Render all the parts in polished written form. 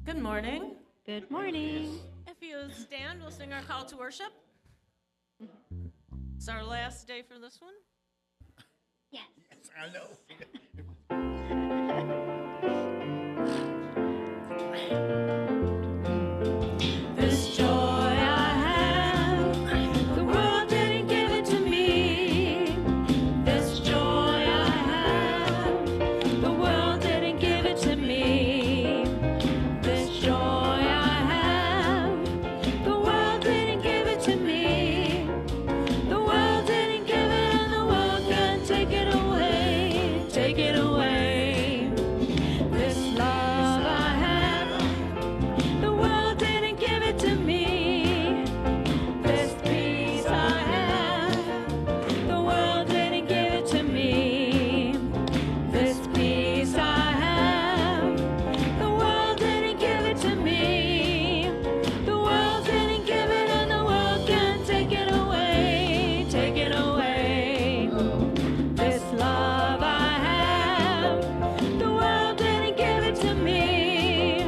Good morning. Good morning. If you stand, we'll sing our call to worship. It's our last day for this one. Yes. Yes, I know. This joy I have, the world didn't give it to me. This joy I have, the world didn't give it to me. This joy I have, the world didn't give it to me. The world didn't give it, and the world can't take it away. Take it away. This love I have, the world didn't give it to me. This peace I have, the world didn't give it to me. This peace I have, the world didn't give it to me. The world didn't give it, and the world can't take it away. Take it away. This love I have, the world didn't give it to me.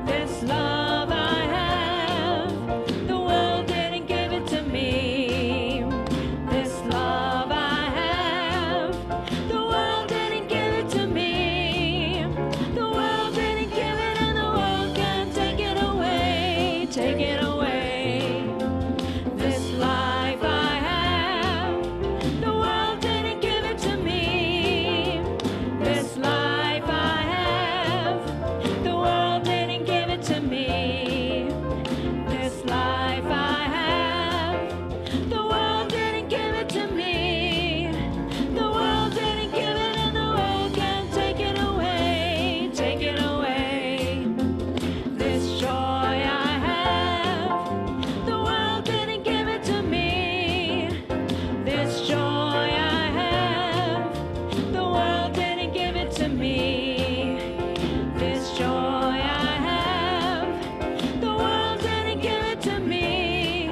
This love I have, the world didn't give it to me. This love I have, the world didn't give it to me. The world didn't give it, and the world can't take it away. Take it away. This life I have, the world didn't give it to me. This life I have, the world didn't give it to me. This life I have, the world didn't give it to me. The world didn't give it, and the world can't take it away. Take it away. This joy I have, the world didn't give it to me. This joy I have, the world didn't give it to me. This joy I have, the world didn't give it to me.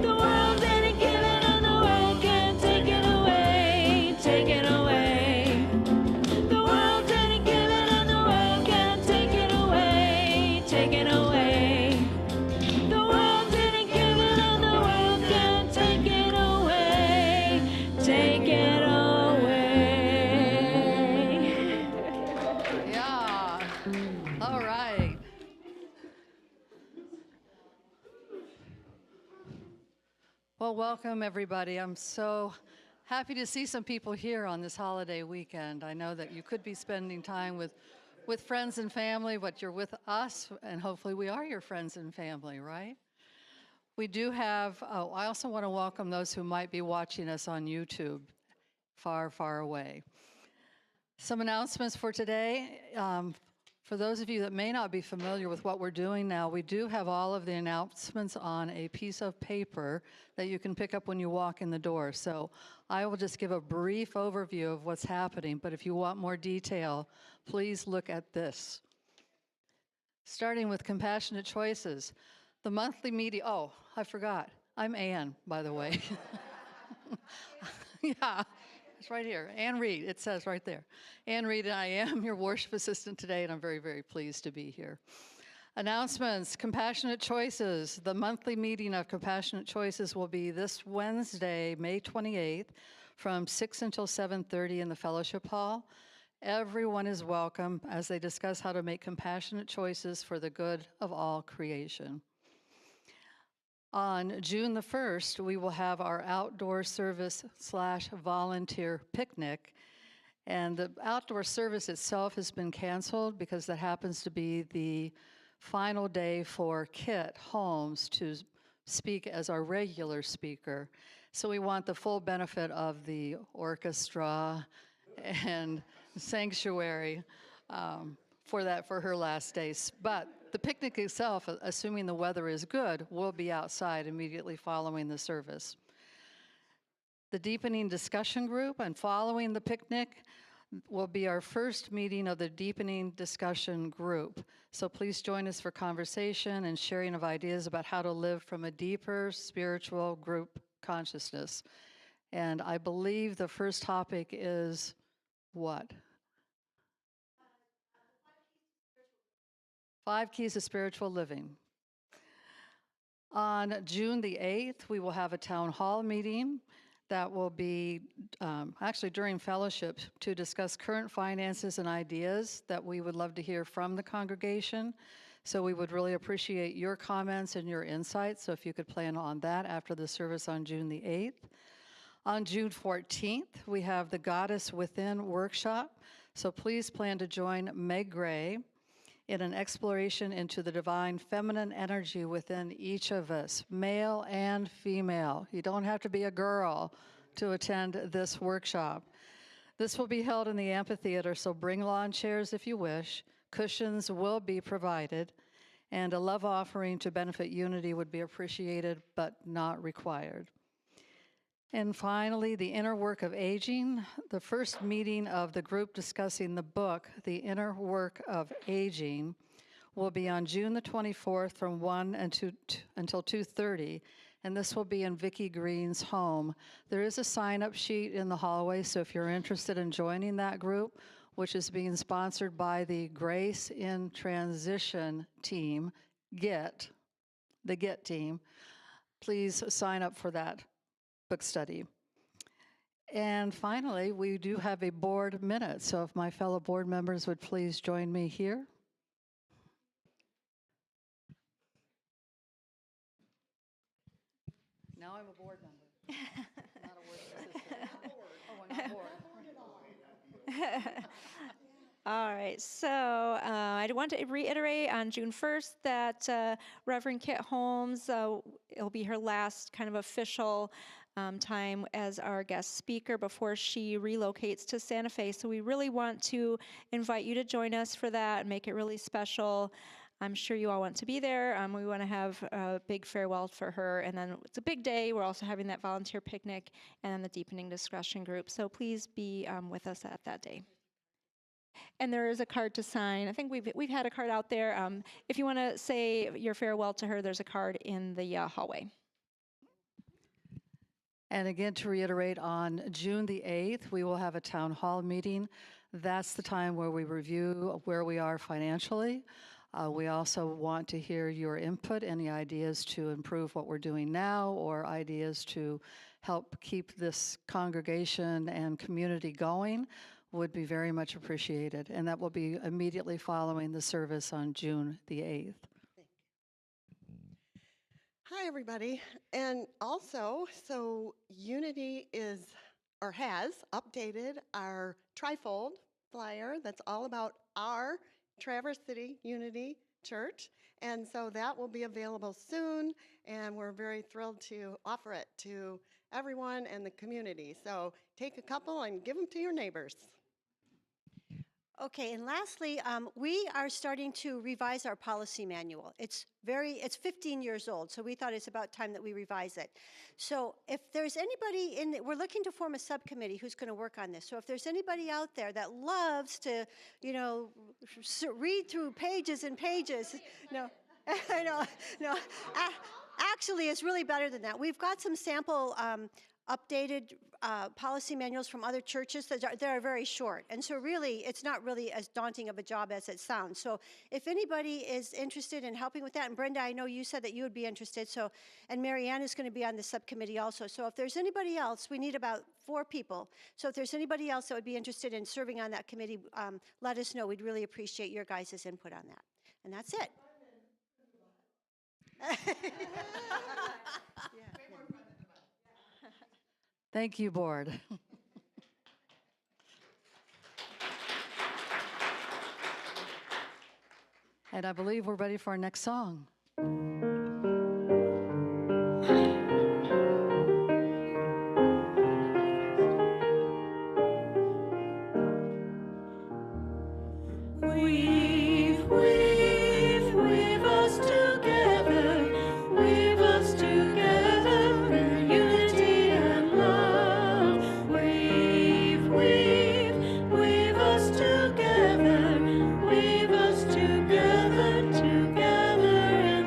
The world didn't give it, and the world can't take it away. Take it away. The world didn't give it, and the world can't take it away. Take it away. The world didn't give it, and the world can't take it away. Take it away. Yeah. All right. Well, welcome everybody. I'm so happy to see some people here on this holiday weekend. I know that you could be spending time with friends and family, but you're with us, and hopefully we are your friends and family, right? We do have, I also want to welcome those who might be watching us on YouTube, far, far away. Some announcements for today. For those of you that may not be familiar with what we're doing now, we do have all of the announcements on a piece of paper that you can pick up when you walk in the door. So I will just give a brief overview of what's happening, but if you want more detail, please look at this. Starting with Compassionate Choices. The monthly meeting, oh, I forgot. I'm Ann, by the way. Yeah. It's right here. Ann Reed, it says right there. Ann Reed, and I am your worship assistant today, and I'm very, very pleased to be here. Announcements, Compassionate Choices. The monthly meeting of Compassionate Choices will be this Wednesday, May 28th, from 6 until 7:30 in the Fellowship Hall. Everyone is welcome as they discuss how to make compassionate choices for the good of all creation. On June the 1st, we will have our outdoor service / volunteer picnic. And the outdoor service itself has been canceled because that happens to be the final day for Kit Holmes to speak as our regular speaker. So we want the full benefit of the orchestra and sanctuary for her last days. But the picnic itself, assuming the weather is good, will be outside immediately following the service. The Deepening Discussion Group, and following the picnic, will be our first meeting of the Deepening Discussion Group. So please join us for conversation and sharing of ideas about how to live from a deeper spiritual group consciousness. And I believe the first topic is what? 5 Keys of Spiritual Living. On June the 8th, we will have a town hall meeting that will be actually during fellowship to discuss current finances and ideas that we would love to hear from the congregation. So we would really appreciate your comments and your insights. So if you could plan on that after the service on June the 8th. On June 14th, we have the Goddess Within workshop. So please plan to join Meg Gray in an exploration into the divine feminine energy within each of us, male and female. You don't have to be a girl to attend this workshop. This will be held in the amphitheater, so bring lawn chairs if you wish. Cushions will be provided, and a love offering to benefit Unity would be appreciated but not required. And finally, the inner work of aging. The first meeting of the group discussing the book, The Inner Work of Aging, will be on June the 24th from 1 until 2:30, and this will be in Vicki Green's home. There is a sign-up sheet in the hallway, so if you're interested in joining that group, which is being sponsored by the Grace in Transition team, the GET team, please sign up for that book study. And finally, we do have a board minute, so if my fellow board members would please join me here. Now I'm a board member, not a work assistant. Oh, I'm not bored. All right, so I want to reiterate on June 1st that Reverend Kit Holmes, it'll be her last kind of official time as our guest speaker before she relocates to Santa Fe. So we really want to invite you to join us for that and make it really special. I'm sure you all want to be there. We want to have a big farewell for her, and then it's a big day. We're also having that volunteer picnic and then the deepening discussion group. So please be with us at that day. And there is a card to sign. I think we've had a card out there. If you want to say your farewell to her, there's a card in the hallway. And again, to reiterate, on June the 8th, we will have a town hall meeting. That's the time where we review where we are financially. We also want to hear your input, any ideas to improve what we're doing now or ideas to help keep this congregation and community going would be very much appreciated. And that will be immediately following the service on June the 8th. Hi, everybody. And also, so Unity is, or has, updated our trifold flyer that's all about our Traverse City Unity Church. And so that will be available soon, and we're very thrilled to offer it to everyone and the community. So take a couple and give them to your neighbors. Okay, and lastly, we are starting to revise our policy manual. It's 15 years old, so we thought it's about time that we revise it. So if there's anybody we're looking to form a subcommittee who's going to work on this. So if there's anybody out there that loves to, read through pages and pages, no, actually, it's really better than that. We've got some sample updated policy manuals from other churches that are very short. And so really, it's not really as daunting of a job as it sounds. So if anybody is interested in helping with that, and Brenda, I know you said that you would be interested, and Marianne is going to be on the subcommittee also. So if there's anybody else, we need about 4 people. So if there's anybody else that would be interested in serving on that committee, let us know. We'd really appreciate your guys' input on that. And that's it. Thank you, board. And I believe we're ready for our next song. Weave us together, weave us together in unity and love. Weave us together, together in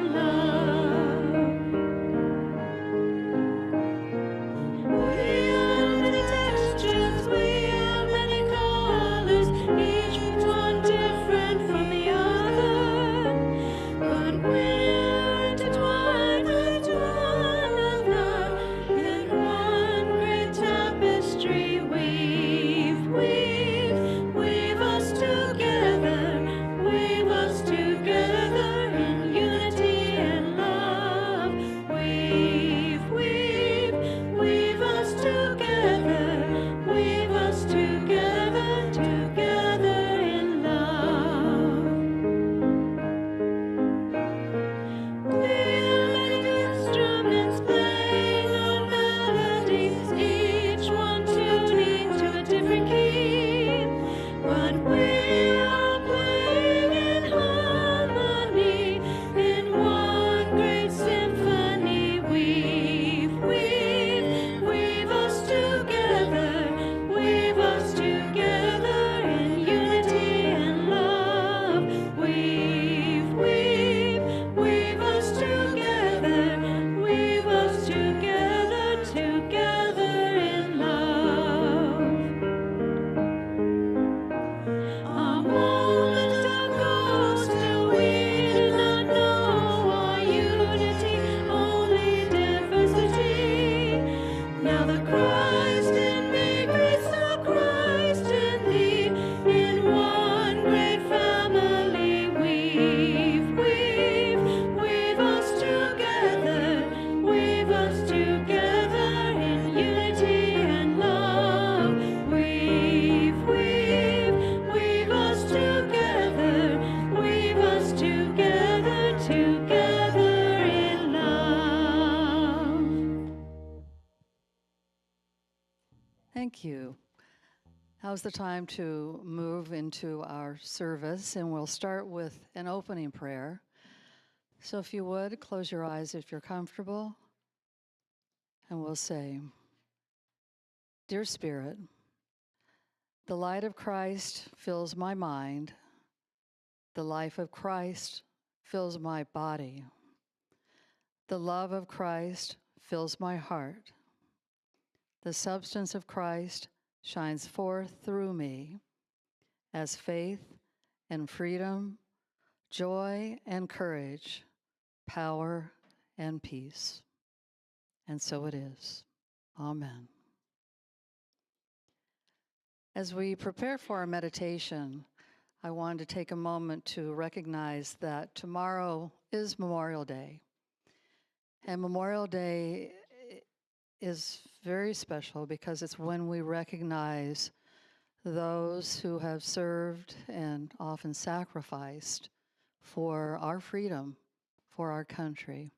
you. Now's the time to move into our service, and we'll start with an opening prayer. So if you would, close your eyes if you're comfortable, and we'll say, Dear Spirit, the light of Christ fills my mind. The life of Christ fills my body. The love of Christ fills my heart. The substance of Christ shines forth through me as faith and freedom, joy and courage, power and peace. And so it is. Amen. As we prepare for our meditation, I wanted to take a moment to recognize that tomorrow is Memorial Day. And Memorial Day is very special because it's when we recognize those who have served and often sacrificed for our freedom, for our country.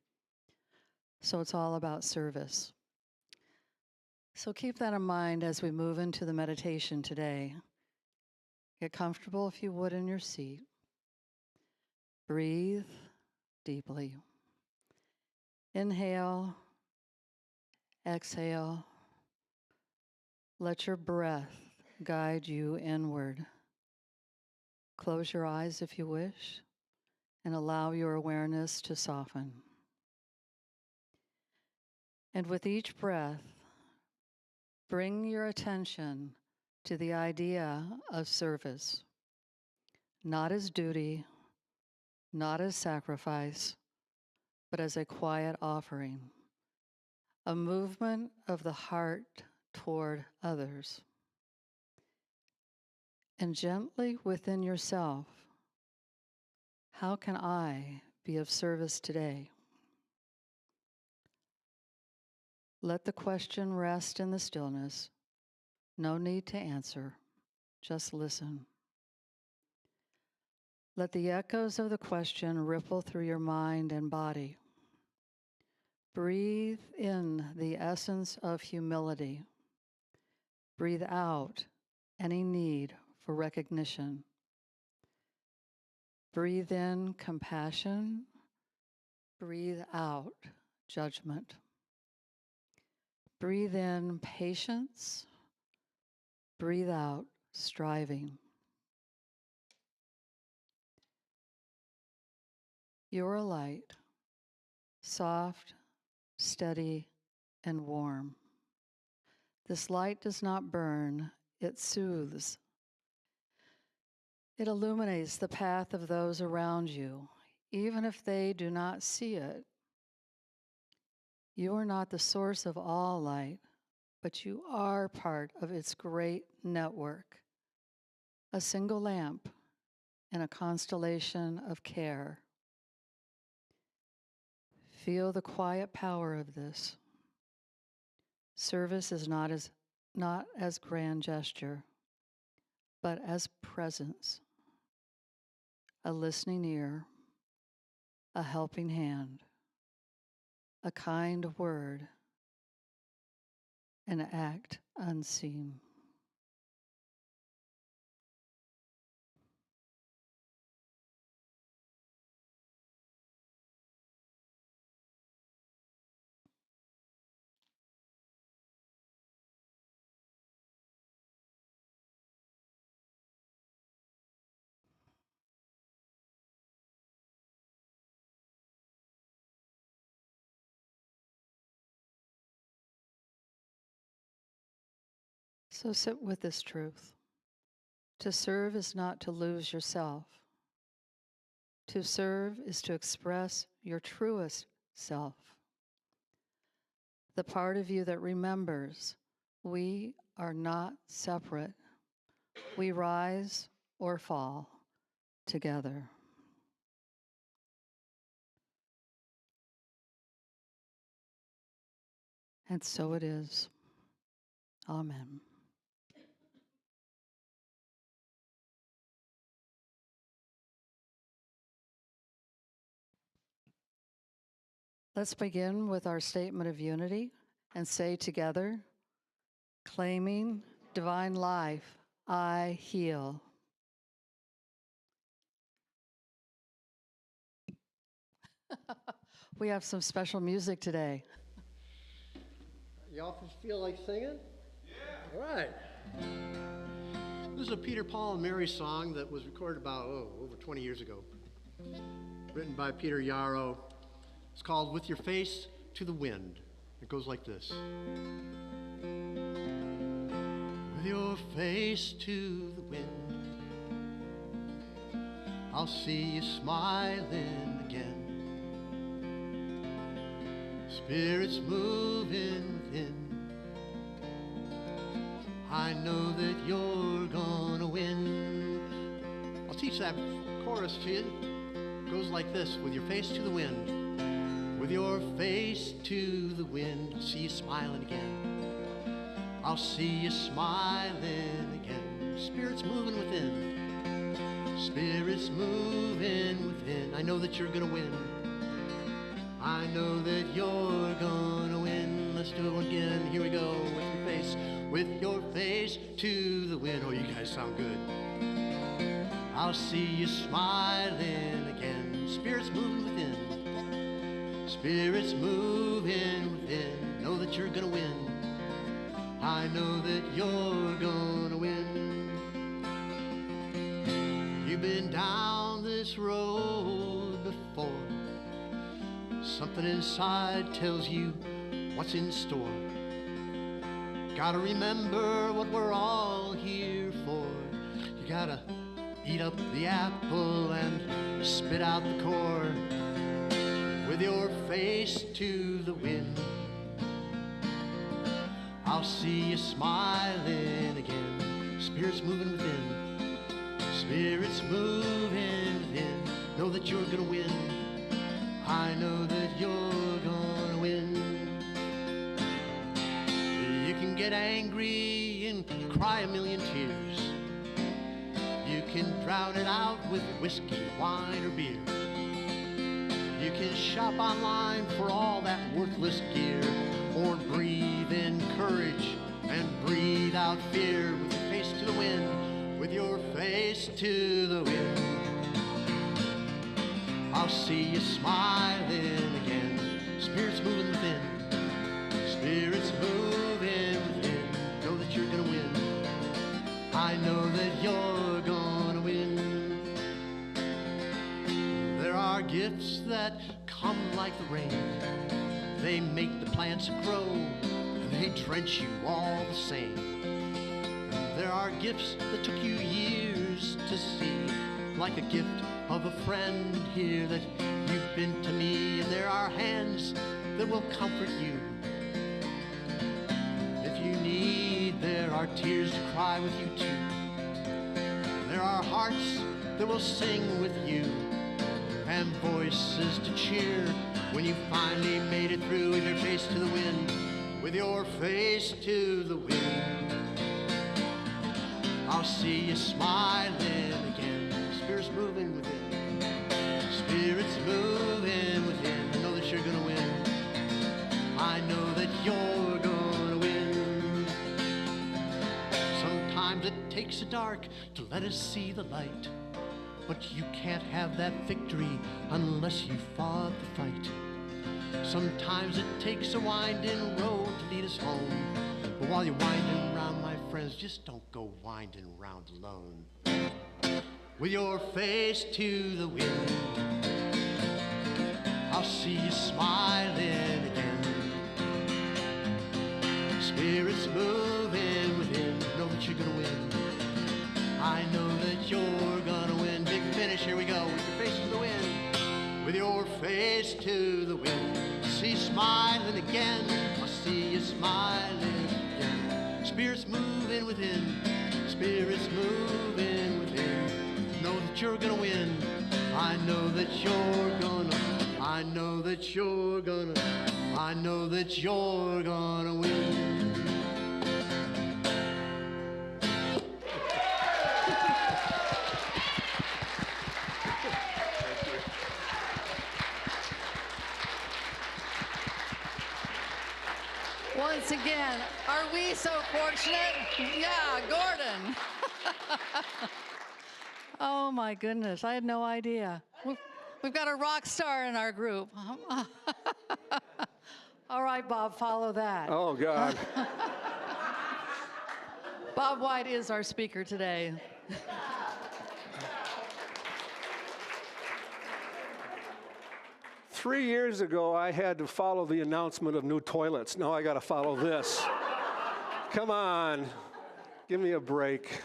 So it's all about service. So keep that in mind as we move into the meditation today. Get comfortable if you would in your seat. Breathe deeply. Inhale, exhale. Let your breath guide you inward. Close your eyes if you wish and allow your awareness to soften. And with each breath, bring your attention to the idea of service, not as duty, not as sacrifice, but as a quiet offering, a movement of the heart toward others. And gently within yourself, how can I be of service today? Let the question rest in the stillness. No need to answer, just listen. Let the echoes of the question ripple through your mind and body. Breathe in the essence of humility. Breathe out any need for recognition. Breathe in compassion. Breathe out judgment. Breathe in patience. Breathe out striving. You're a light, soft, steady, and warm. This light does not burn, it soothes. It illuminates the path of those around you, even if they do not see it. You are not the source of all light, but you are part of its great network, a single lamp in a constellation of care. Feel the quiet power of this. Service is not as grand gesture, but as presence, a listening ear, a helping hand, a kind word, an act unseen. So sit with this truth. To serve is not to lose yourself. To serve is to express your truest self. The part of you that remembers we are not separate. We rise or fall together. And so it is. Amen. Let's begin with our statement of unity and say together, claiming divine life, I heal. We have some special music today. Y'all feel like singing? Yeah. All right. This is a Peter, Paul, and Mary song that was recorded about, over 20 years ago. Written by Peter Yarrow. It's called With Your Face to the Wind. It goes like this. With your face to the wind, I'll see you smiling again. Spirit's moving within. I know that you're gonna win. I'll teach that chorus to you. It goes like this. With your face to the wind. With your face to the wind. I'll see you smiling again. I'll see you smiling again. Spirit's moving within. Spirit's moving within. I know that you're gonna win. I know that you're gonna win. Let's do it again. Here we go. With your face to the wind. Oh, you guys sound good. I'll see you smiling again. Spirit's moving within. Spirit's moving within. Know that you're gonna win. I know that you're gonna win. You've been down this road before. Something inside tells you what's in store. Gotta remember what we're all here for. You gotta eat up the apple and spit out the core. With your face to the wind, I'll see you smiling again. Spirit's moving within. Spirit's moving within. Know that you're gonna win. I know that you're gonna win. You can get angry and cry a million tears. You can drown it out with whiskey, wine, or beer. You can shop online for all that worthless gear, or breathe in courage and breathe out fear. With your face to the wind, with your face to the wind, I'll see you smiling again. Spirit's moving within. Spirit's moving within. Know that you're gonna win. I know that you're gonna win. There are gifts that come like the rain. They make the plants grow, and they drench you all the same. There are gifts that took you years to see, like a gift of a friend here that you've been to me. And there are hands that will comfort you if you need. There are tears to cry with you too. There are hearts that will sing with you, and voices to cheer when you finally made it through. With your face to the wind, with your face to the wind, I'll see you smiling again. Spirit's moving within. Spirit's moving within. I know that you're gonna win. I know that you're gonna win. Sometimes it takes the dark to let us see the light, but you can't have that victory unless you fought the fight. Sometimes it takes a winding road to lead us home, but while you're winding around, my friends, just don't go winding around alone. With your face to the wind, I'll see you smiling again. Spirit's moving within. Know that you're gonna win. I know that you're gonna win. Big finish, here we go. With your face to the wind. With your face to the wind. See you smiling again. I'll see you smiling again. Spirit's moving within. Spirit's moving within. Know that you're gonna win. I know that you're gonna. I know that you're gonna. I know that you're gonna win. once again. Are we so fortunate? Yeah, Gordon. Oh my goodness, I had no idea. We've got a rock star in our group. All right, Bob, follow that. Oh, God. Bob White is our speaker today. 3 years ago, I had to follow the announcement of new toilets. Now I got to follow this. Come on, give me a break.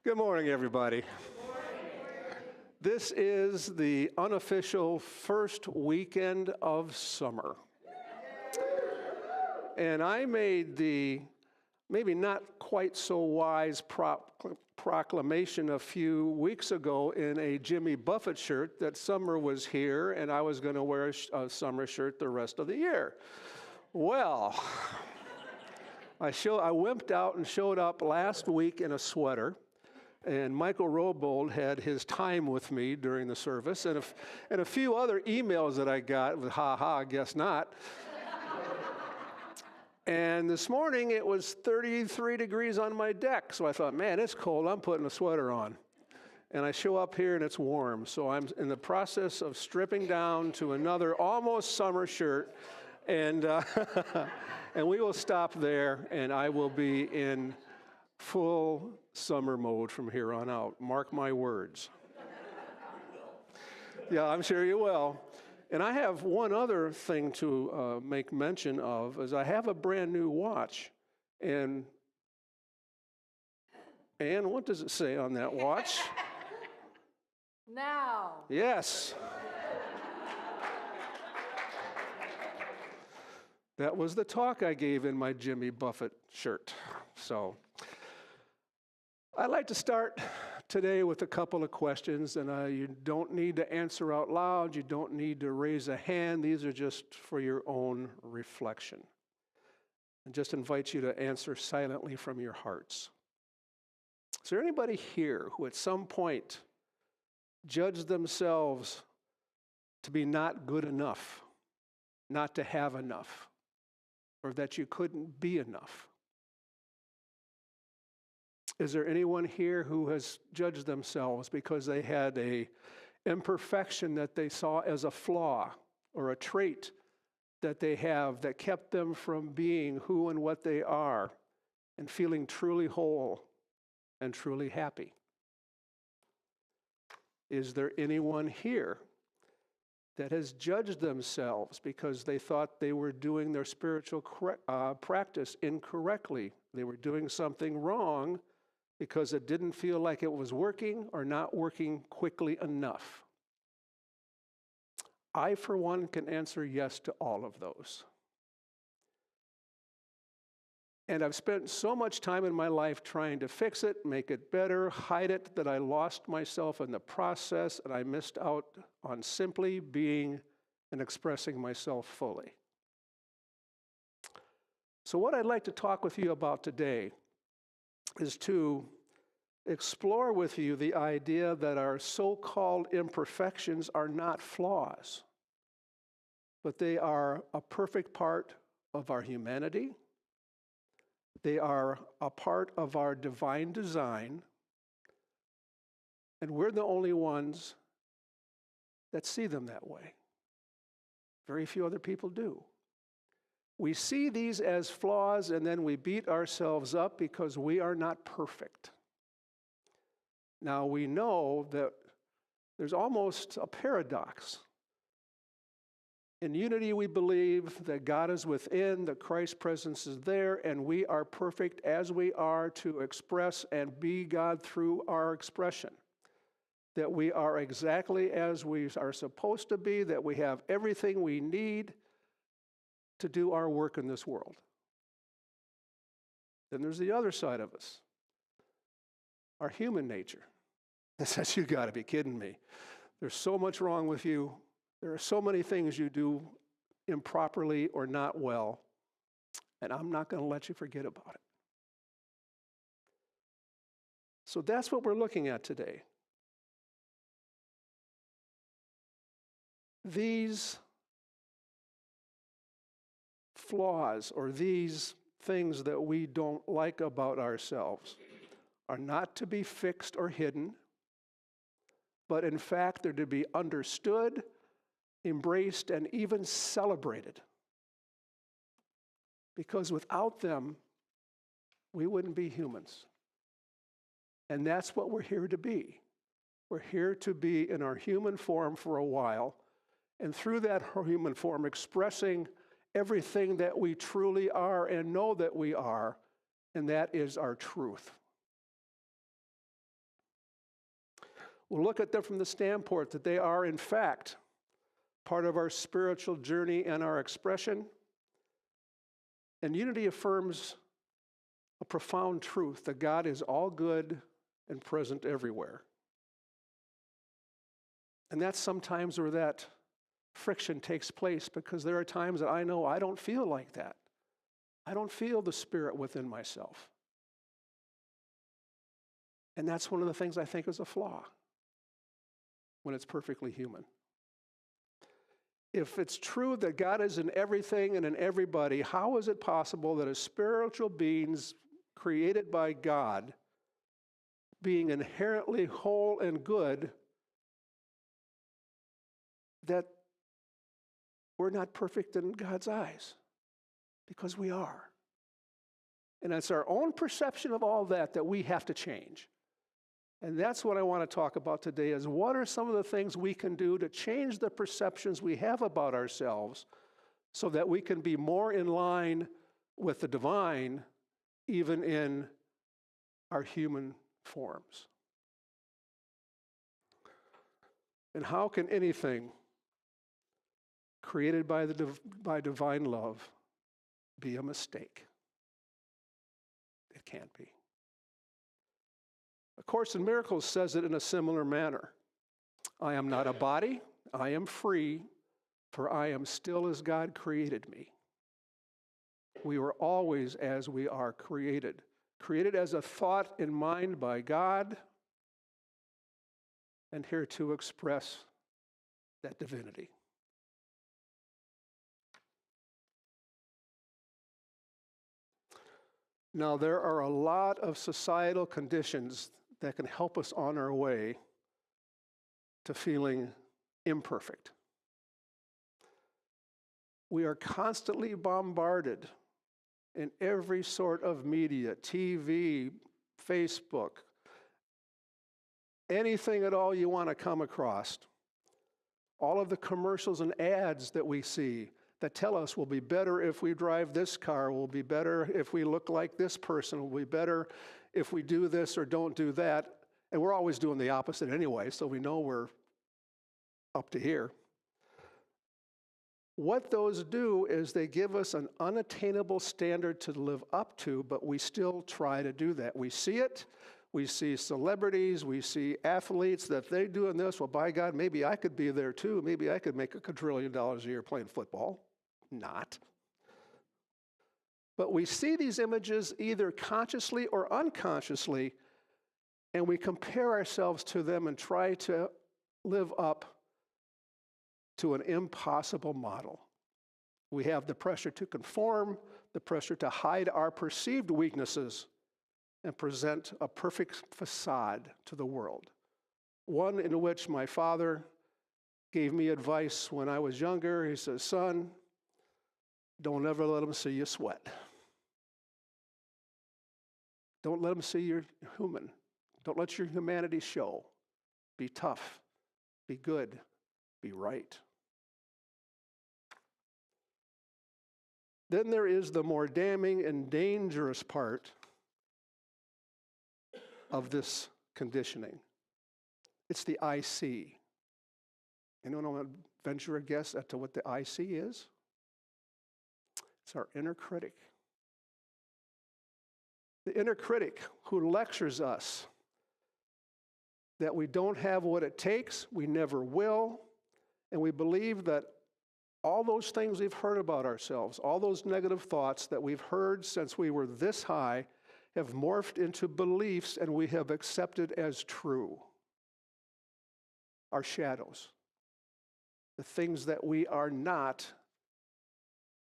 Good morning, everybody. This is the unofficial first weekend of summer. And I made the maybe not quite so wise proclamation a few weeks ago in a Jimmy Buffett shirt that summer was here and I was going to wear a summer shirt the rest of the year. Well, I wimped out and showed up last week in a sweater, and Michael Robold had his time with me during the service, and a few other emails that I got with ha, guess not. And this morning, it was 33 degrees on my deck. So I thought, man, it's cold. I'm putting a sweater on. And I show up here, and it's warm. So I'm in the process of stripping down to another almost summer shirt. And, and we will stop there, and I will be in full summer mode from here on out. Mark my words. Yeah, I'm sure you will. And I have one other thing to make mention of, is I have a brand new watch. And Ann, what does it say on that watch? Now. Yes. That was the talk I gave in my Jimmy Buffett shirt. So I'd like to start today with a couple of questions, and you don't need to answer out loud. You don't need to raise a hand. These are just for your own reflection. And just invite you to answer silently from your hearts. Is there anybody here who at some point judged themselves to be not good enough, not to have enough, or that you couldn't be enough? Is there anyone here who has judged themselves because they had an imperfection that they saw as a flaw or a trait that they have that kept them from being who and what they are and feeling truly whole and truly happy? Is there anyone here that has judged themselves because they thought they were doing their spiritual practice incorrectly? They were doing something wrong because it didn't feel like it was working or not working quickly enough? I, for one, can answer yes to all of those. And I've spent so much time in my life trying to fix it, make it better, hide it, that I lost myself in the process, and I missed out on simply being and expressing myself fully. So what I'd like to talk with you about today is to explore with you the idea that our so-called imperfections are not flaws, but they are a perfect part of our humanity. They are a part of our divine design, and we're the only ones that see them that way. Very few other people do. We see these as flaws, and then we beat ourselves up because we are not perfect. Now, we know that there's almost a paradox. In unity, we believe that God is within, that Christ's presence is there, and we are perfect as we are to express and be God through our expression. That we are exactly as we are supposed to be, that we have everything we need to do our work in this world. Then there's the other side of us, our human nature. That says, you got to be kidding me. There's so much wrong with you. There are so many things you do improperly or not well, and I'm not going to let you forget about it. So that's what we're looking at today. These flaws or these things that we don't like about ourselves are not to be fixed or hidden, but in fact, they're to be understood, embraced, and even celebrated. Because without them, we wouldn't be humans. And that's what we're here to be. We're here to be in our human form for a while, and through that human form, expressing everything that we truly are and know that we are, and that is our truth. We'll look at them from the standpoint that they are, in fact, part of our spiritual journey and our expression. And unity affirms a profound truth that God is all good and present everywhere. And that's sometimes where that friction takes place, because there are times that I know I don't feel like that. I don't feel the Spirit within myself. And that's one of the things I think is a flaw when it's perfectly human. If it's true that God is in everything and in everybody, how is it possible that as spiritual beings created by God, being inherently whole and good, that we're not perfect in God's eyes? Because we are. And it's our own perception of all that we have to change. And that's what I want to talk about today, is what are some of the things we can do to change the perceptions we have about ourselves so that we can be more in line with the divine, even in our human forms. And how can anything created by divine love be a mistake? It can't be. A Course in Miracles says it in a similar manner. I am not a body, I am free, for I am still as God created me. We were always as we are created. Created as a thought in mind by God, and here to express that divinity. Now, there are a lot of societal conditions that can help us on our way to feeling imperfect. We are constantly bombarded in every sort of media, TV, Facebook, anything at all you want to come across. All of the commercials and ads that we see that tell us we'll be better if we drive this car, we'll be better if we look like this person, we'll be better if we do this or don't do that. And we're always doing the opposite anyway, so we know we're up to here. What those do is they give us an unattainable standard to live up to, but we still try to do that. We see it. We see celebrities, we see athletes that they're doing this. Well, by God, maybe I could be there too. Maybe I could make $1 quadrillion a year playing football. Not. But we see these images either consciously or unconsciously, and we compare ourselves to them and try to live up to an impossible model. We have the pressure to conform, the pressure to hide our perceived weaknesses, and present a perfect facade to the world. One in which my father gave me advice when I was younger. He says, son, don't ever let them see you sweat. Don't let them see you're human. Don't let your humanity show. Be tough, be good, be right. Then there is the more damning and dangerous part of this conditioning. It's the I see. Anyone want to venture a guess as to what the I see is? It's our inner critic. The inner critic who lectures us that we don't have what it takes, we never will, and we believe that all those things we've heard about ourselves, all those negative thoughts that we've heard since we were this high, have morphed into beliefs and we have accepted as true. Our shadows, the things that we are not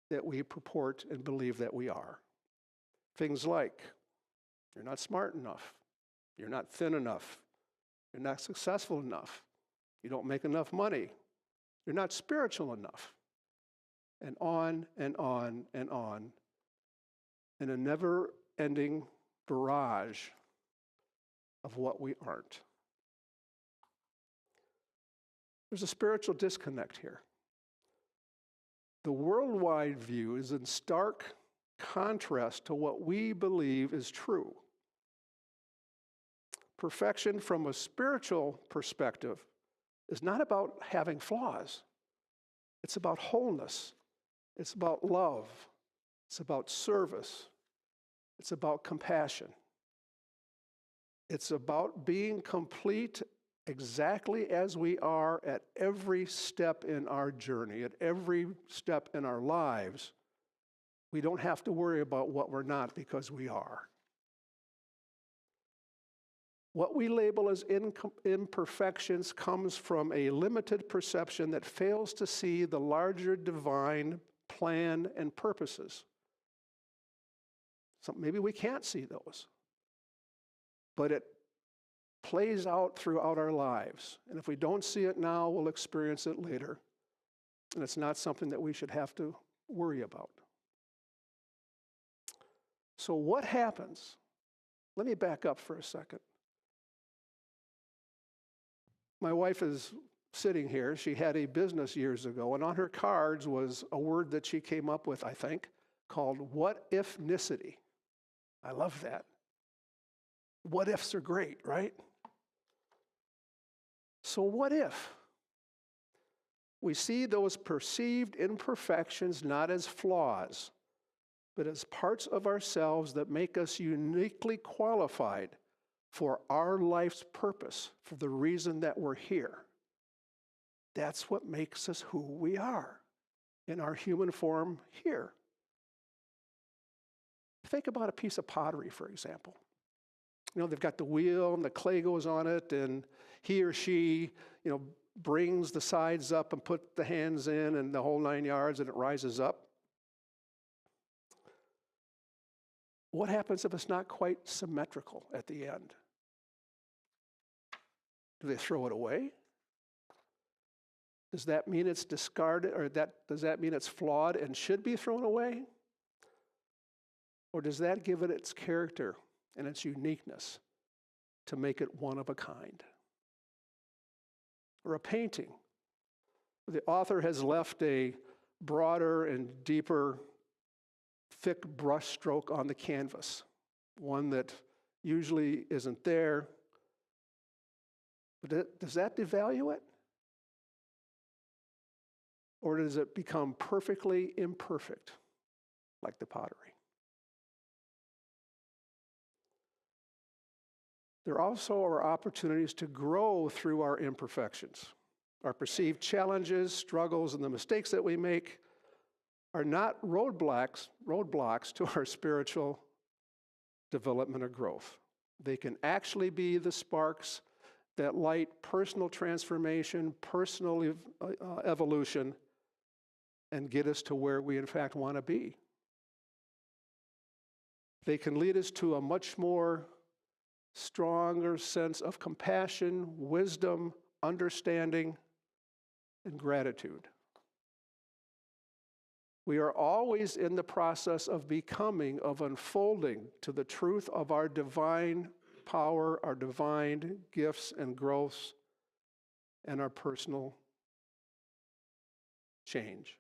that we purport and believe that we are. Things like, you're not smart enough, you're not thin enough, you're not successful enough, you don't make enough money, you're not spiritual enough, and on and on and on, in a never-ending barrage of what we aren't. There's a spiritual disconnect here. The worldwide view is in stark contrast to what we believe is true. Perfection from a spiritual perspective is not about having flaws. It's about wholeness. It's about love. It's about service. It's about compassion. It's about being complete exactly as we are at every step in our journey, at every step in our lives. We don't have to worry about what we're not because we are. What we label as imperfections comes from a limited perception that fails to see the larger divine plan and purposes. So maybe we can't see those, but it plays out throughout our lives. And if we don't see it now, we'll experience it later. And it's not something that we should have to worry about. So what happens? Let me back up for a second. My wife is sitting here. She had a business years ago, and on her cards was a word that she came up with, I think, called what-if-nicity. I love that. What ifs are great, right? So what if we see those perceived imperfections not as flaws, but as parts of ourselves that make us uniquely qualified for our life's purpose, for the reason that we're here? That's what makes us who we are in our human form here. Think about a piece of pottery, for example. You know, they've got the wheel and the clay goes on it, and he or she, brings the sides up and put the hands in and the whole 9 yards, and it rises up. What happens if it's not quite symmetrical at the end? Do they throw it away? Does that mean it's discarded, or does that mean it's flawed and should be thrown away? Or does that give it its character and its uniqueness to make it one of a kind? Or a painting. The author has left a broader and deeper, thick brush stroke on the canvas, one that usually isn't there. But does that devalue it? Or does it become perfectly imperfect, like the pottery? There also are opportunities to grow through our imperfections. Our perceived challenges, struggles, and the mistakes that we make are not roadblocks to our spiritual development or growth. They can actually be the sparks that light personal transformation, personal evolution, and get us to where we in fact want to be. They can lead us to a much more stronger sense of compassion, wisdom, understanding, and gratitude. We are always in the process of becoming, of unfolding to the truth of our divine power, our divine gifts and growths, and our personal change.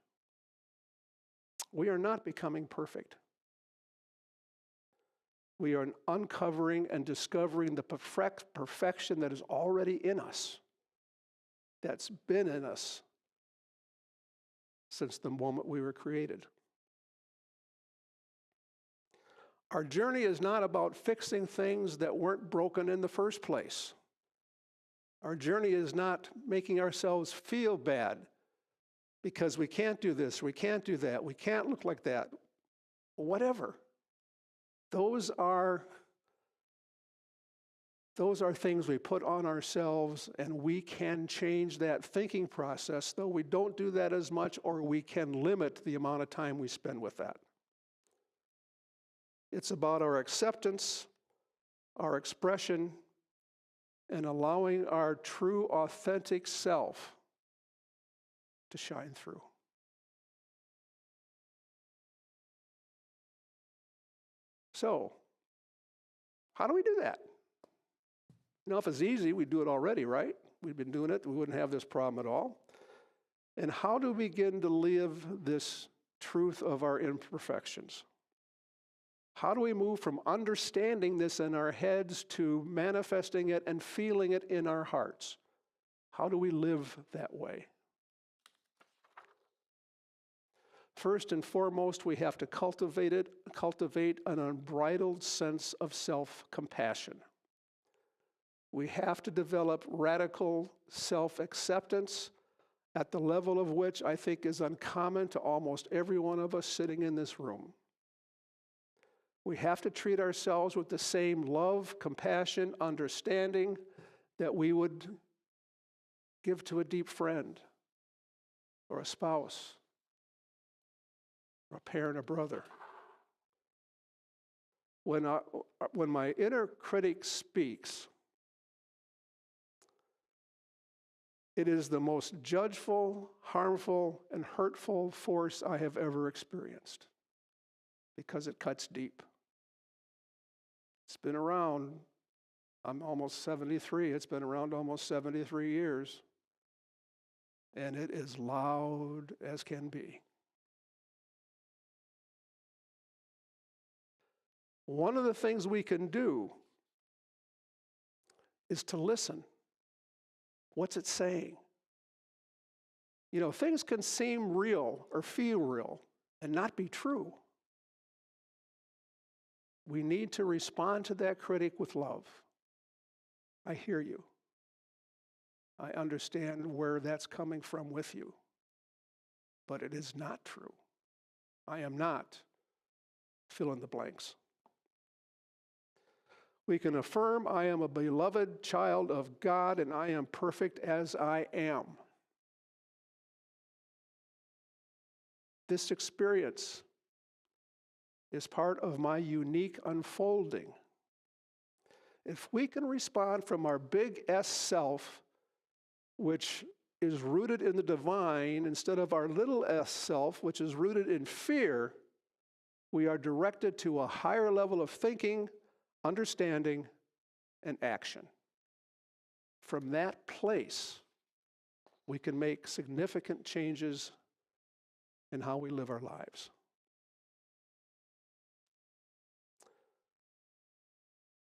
We are not becoming perfect. We are uncovering and discovering the perfection that is already in us, that's been in us since the moment we were created. Our journey is not about fixing things that weren't broken in the first place. Our journey is not making ourselves feel bad because we can't do this, we can't do that, we can't look like that, whatever. Those are Those are things we put on ourselves, and we can change that thinking process, though we don't do that as much, or we can limit the amount of time we spend with that. It's about our acceptance, our expression, and allowing our true, authentic self to shine through. So, how do we do that? You know, if it's easy, we'd do it already, right? We've been doing it, we wouldn't have this problem at all. And how do we begin to live this truth of our imperfections? How do we move from understanding this in our heads to manifesting it and feeling it in our hearts? How do we live that way? First and foremost, we have to cultivate an unbridled sense of self-compassion. We have to develop radical self-acceptance at the level of which I think is uncommon to almost every one of us sitting in this room. We have to treat ourselves with the same love, compassion, understanding that we would give to a deep friend or a spouse or a parent or brother. When my inner critic speaks, it is the most judgeful, harmful, and hurtful force I have ever experienced because it cuts deep. It's been around, I'm almost 73, it's been around almost 73 years, and it is loud as can be. One of the things we can do is to listen. What's it saying? You know, things can seem real or feel real and not be true. We need to respond to that critic with love. I hear you. I understand where that's coming from with you. But it is not true. I am not fill in the blanks. We can affirm, I am a beloved child of God and I am perfect as I am. This experience is part of my unique unfolding. If we can respond from our big S self, which is rooted in the divine, instead of our little s self, which is rooted in fear, we are directed to a higher level of thinking, understanding, and action. From that place, we can make significant changes in how we live our lives.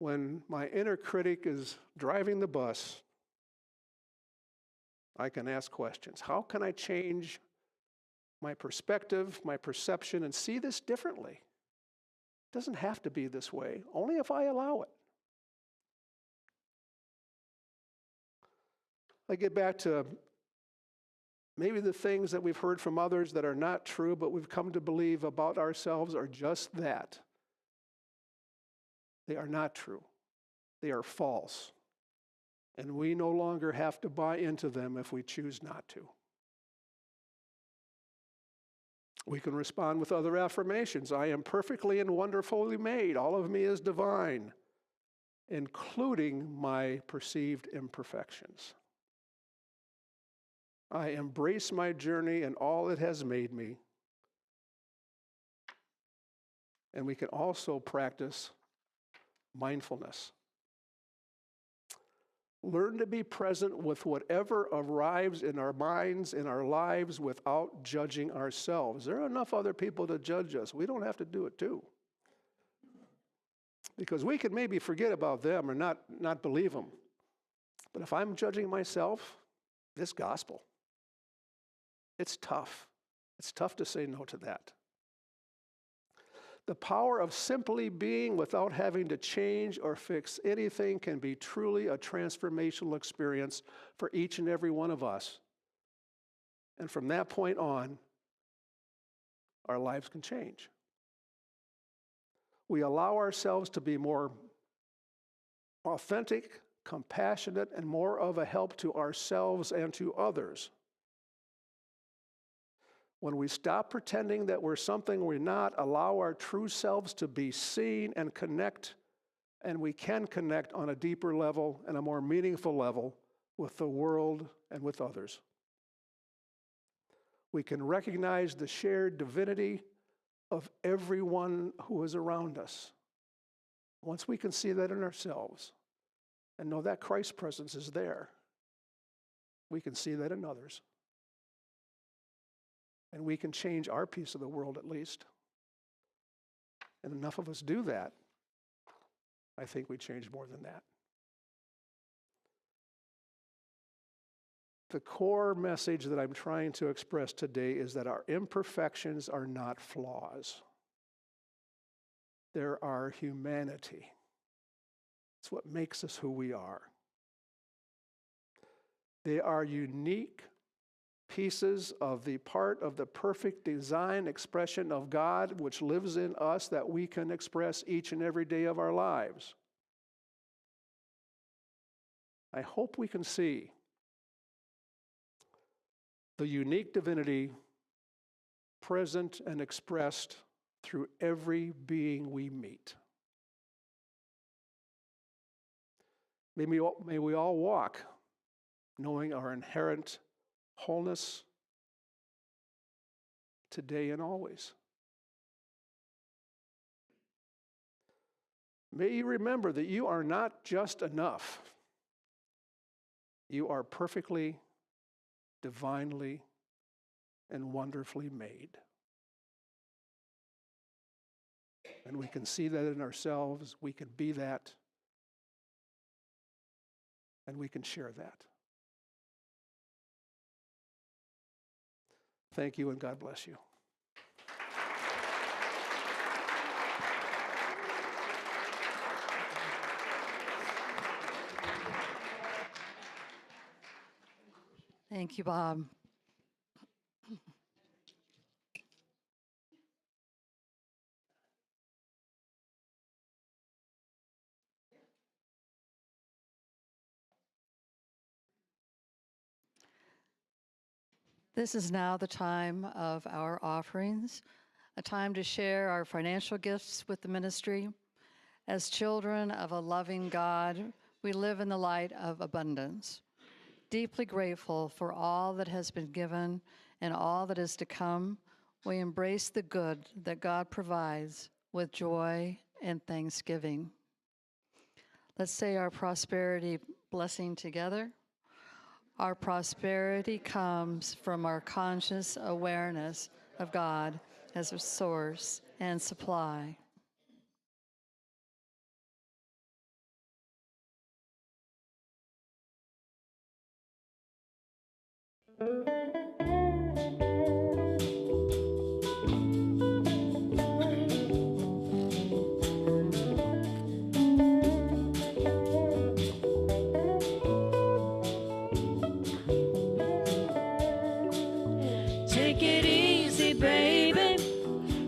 When my inner critic is driving the bus, I can ask questions. How can I change my perspective, my perception, and see this differently? It doesn't have to be this way, only if I allow it. I get back to maybe the things that we've heard from others that are not true, but we've come to believe about ourselves are just that. They are not true. They are false. And we no longer have to buy into them if we choose not to. We can respond with other affirmations. I am perfectly and wonderfully made. All of me is divine, including my perceived imperfections. I embrace my journey and all it has made me. And we can also practice mindfulness. Learn to be present with whatever arrives in our minds, in our lives, without judging ourselves. There are enough other people to judge us. We don't have to do it too. Because we could maybe forget about them or not believe them. But if I'm judging myself, this gospel, it's tough. It's tough to say no to that. The power of simply being without having to change or fix anything can be truly a transformational experience for each and every one of us. And from that point on, our lives can change. We allow ourselves to be more authentic, compassionate, and more of a help to ourselves and to others. When we stop pretending that we're something we're not, allow our true selves to be seen and connect, and we can connect on a deeper level and a more meaningful level with the world and with others. We can recognize the shared divinity of everyone who is around us. Once we can see that in ourselves and know that Christ's presence is there, we can see that in others. And we can change our piece of the world at least. And enough of us do that, I think we change more than that. The core message that I'm trying to express today is that our imperfections are not flaws. They're our humanity. It's what makes us who we are. They are unique pieces of the part of the perfect design expression of God which lives in us that we can express each and every day of our lives. I hope we can see the unique divinity present and expressed through every being we meet. May we all walk knowing our inherent wholeness today and always. May you remember that you are not just enough. You are perfectly, divinely, and wonderfully made. And we can see that in ourselves, we can be that, and we can share that. Thank you, and God bless you. Thank you, Bob. This is now the time of our offerings, a time to share our financial gifts with the ministry. As children of a loving God, we live in the light of abundance. Deeply grateful for all that has been given and all that is to come, we embrace the good that God provides with joy and thanksgiving. Let's say our prosperity blessing together. Our prosperity comes from our conscious awareness of God as a source and supply. Take it easy, baby.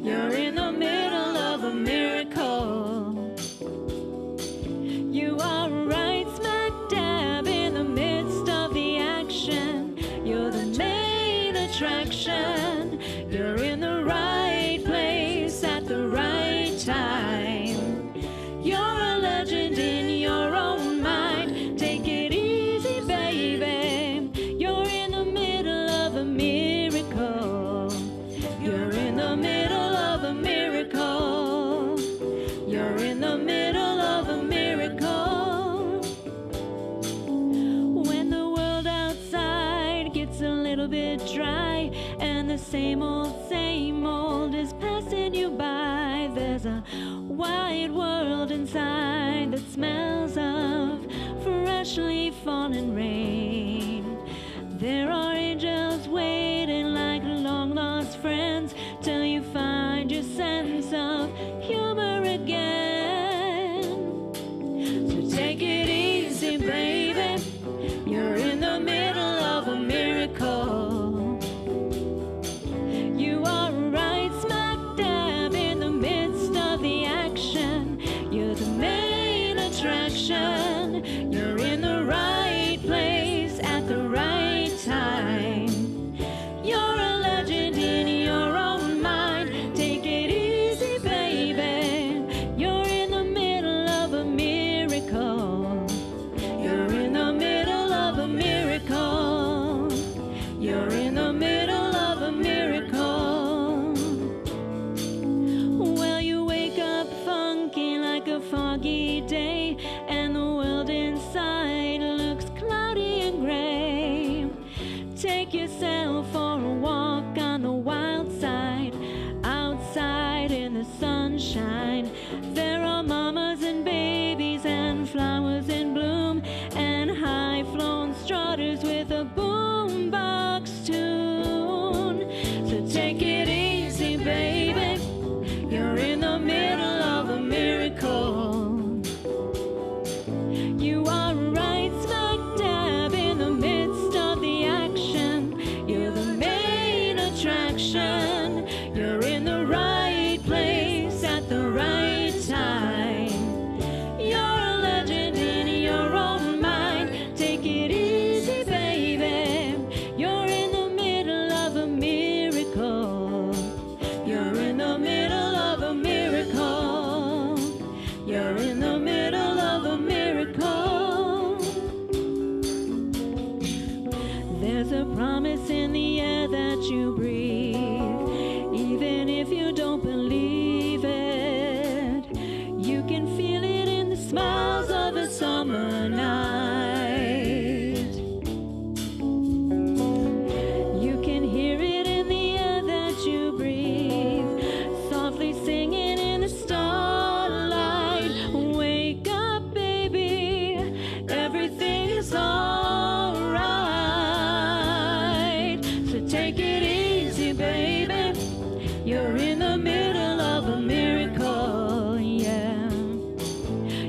You're in the middle of a miracle. You are right smack dab in the midst of the action. You're the main attraction. You're in the right place at the right time. You're a legend in your own mind. Take it easy, baby. You're in the middle of a miracle. You're in the middle of a miracle. You're in the middle of a miracle. When the world outside gets a little bit dry and the same old is passing you by, there's a wide world inside that smells of freshly fallen rain. There are angels waiting like long-lost friends till you find your sense of humor again. So take it easy, baby. You're in the middle of a miracle. You are right smack dab in the midst of the action. You're the main attraction. take yourself for a walk on the wild side. Outside in the sunshine, there are mamas and babies and flowers in bloom and high-flown strutters with a boombox tune. So take it easy, baby. You're in the middle of a miracle. You are right smack dab in the midst of the action. You're the main attraction. You're in the right place at the right time. You're a legend in your own mind. Take it easy, baby. You're in the middle of a miracle. You're in the middle of a miracle. You're in the middle of a miracle. There's a promise in the air that you breathe, even if you don't believe it. You can feel it in the smiles of a summer night. You can hear it in the air that you breathe, softly singing in the starlight. Wake up, baby, everything is alright. So take it easy, baby. You're in the middle of a miracle, yeah.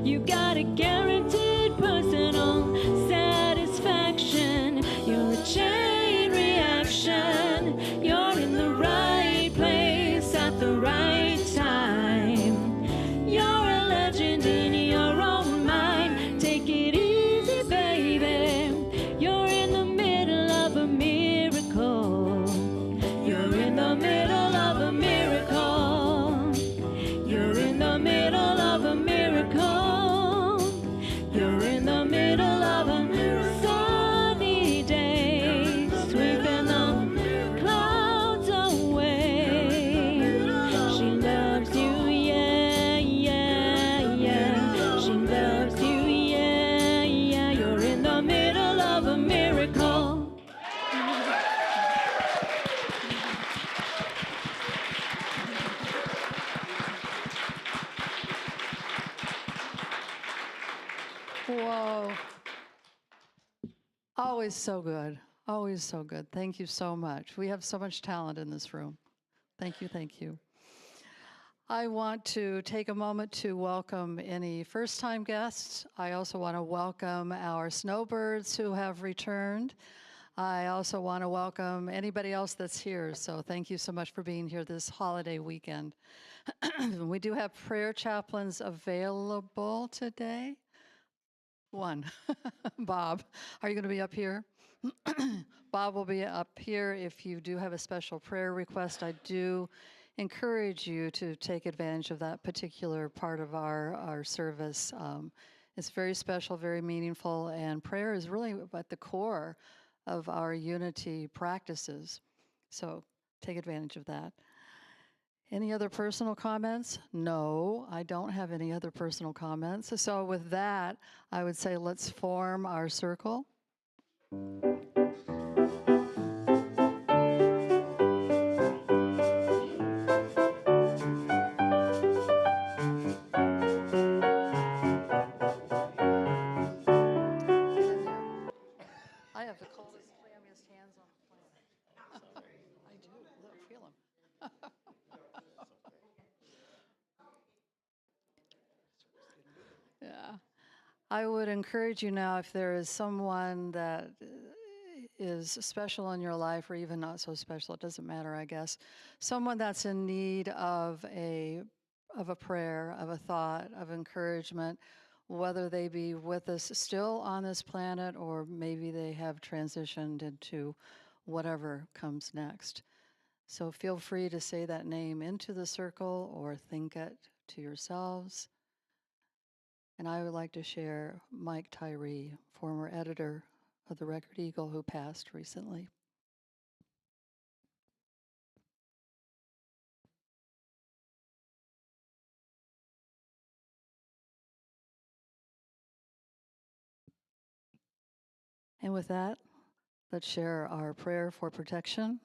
You got a guaranteed personal satisfaction. You're a chain reaction. You're in the right place at the right time. You're a legend in your own mind. Take it easy, baby. You're in the middle of a miracle. You're in the middle of a miracle. You're in the middle of a miracle. You're in the middle of a sunny day, sweeping the clouds away. She loves you, yeah, yeah, yeah. She loves you, yeah, yeah. You're in the middle of a miracle. Whoa. Always so good. Always so good. Thank you so much. We have so much talent in this room. Thank you, thank you. I want to take a moment to welcome any first-time guests. I also want to welcome our snowbirds who have returned. I also want to welcome anybody else that's here. So thank you so much for being here this holiday weekend. We do have prayer chaplains available today. One, Bob, are you going to be up here? Bob will be up here. If you do have a special prayer request, I do encourage you to take advantage of that particular part of our service. It's very special, very meaningful, and prayer is really at the core of our unity practices. So take advantage of that. Any other personal comments? No, I don't have any other personal comments. So with that, I would say let's form our circle. I have the coldest, clammiest hands on the planet. I do. Look, feel them. Yeah. I would encourage you now, if there is someone that is special in your life, or even not so special, it doesn't matter, I guess, someone that's in need of a prayer, of a thought, of encouragement, whether they be with us still on this planet or maybe they have transitioned into whatever comes next. So feel free to say that name into the circle or think it to yourselves. And I would like to share Mike Tyree, former editor of the Record Eagle, who passed recently. And with that, Let's share our prayer for protection.